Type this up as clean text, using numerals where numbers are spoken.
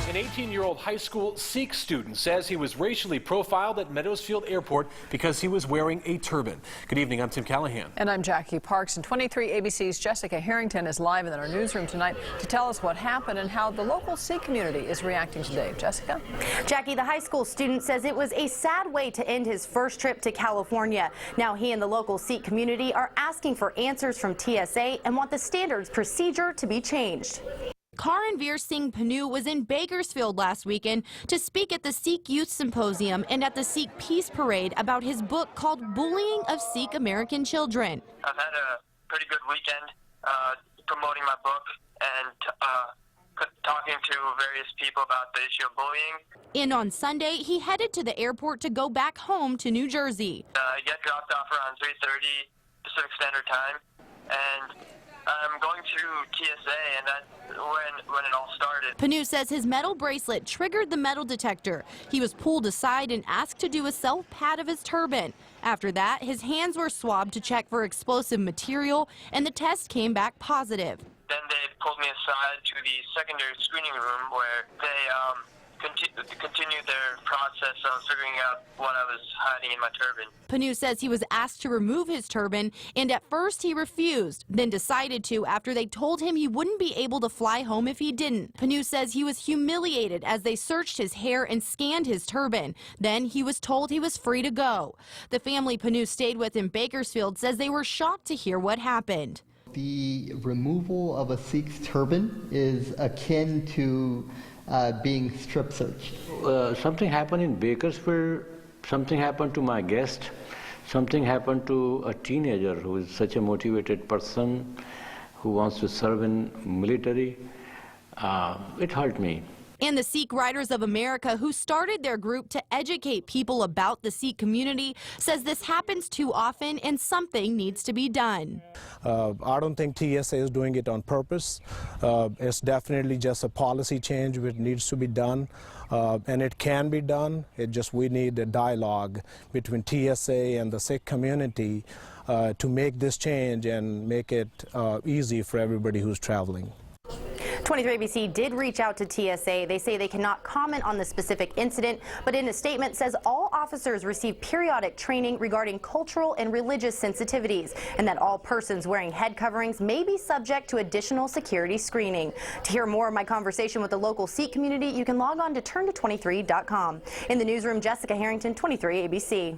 An 18-year-old high school Sikh student says he was racially profiled at Meadows Field Airport because he was wearing a turban. Good evening, I'm Tim Callahan. And I'm Jackie Parks, and 23 ABC's Jessica Harrington is live in our newsroom tonight to tell us what happened and how the local Sikh community is reacting today. Jessica? Jackie, the high school student says it was a sad way to end his first trip to California. Now he and the local Sikh community are asking for answers from TSA and want the standards procedure to be changed. Karanveer Singh Panu was in Bakersfield last weekend to speak at the Sikh Youth Symposium and at the Sikh Peace Parade about his book called Bullying of Sikh American Children. I've had a pretty good weekend promoting my book and talking to various people about the issue of bullying. And on Sunday, he headed to the airport to go back home to New Jersey. I get dropped off around 3:30 Pacific Standard Time, and I'm going to TSA, and that's when it all started. Panu says his metal bracelet triggered the metal detector. He was pulled aside and asked to do a self-pat of his turban. After that, his hands were swabbed to check for explosive material, and the test came back positive. Then they pulled me aside to the secondary screening room where they continued their process of figuring out what I was hiding in my turban. Panu says he was asked to remove his turban, and at first he refused, then decided to after they told him he wouldn't be able to fly home if he didn't. Panu says he was humiliated as they searched his hair and scanned his turban. Then he was told he was free to go. The family Panu stayed with in Bakersfield says they were shocked to hear what happened. The removal of a Sikh's turban is akin to being strip searched. Something happened in Bakersfield, something happened to my guest, something happened to a teenager who is such a motivated person who wants to serve in military. It hurt me. And the Sikh Writers of America, who started their group to educate people about the Sikh community, says this happens too often and something needs to be done. I don't think TSA is doing it on purpose. It's definitely just a policy change which needs to be done, and it can be done. We need a dialogue between TSA and the Sikh community to make this change and make it easy for everybody who's traveling. 23 ABC did reach out to TSA. They say they cannot comment on the specific incident, but in a statement says all officers receive periodic training regarding cultural and religious sensitivities, and that all persons wearing head coverings may be subject to additional security screening. To hear more of my conversation with the local Sikh community, you can log on to turnto23.com. In the newsroom, Jessica Harrington, 23 ABC.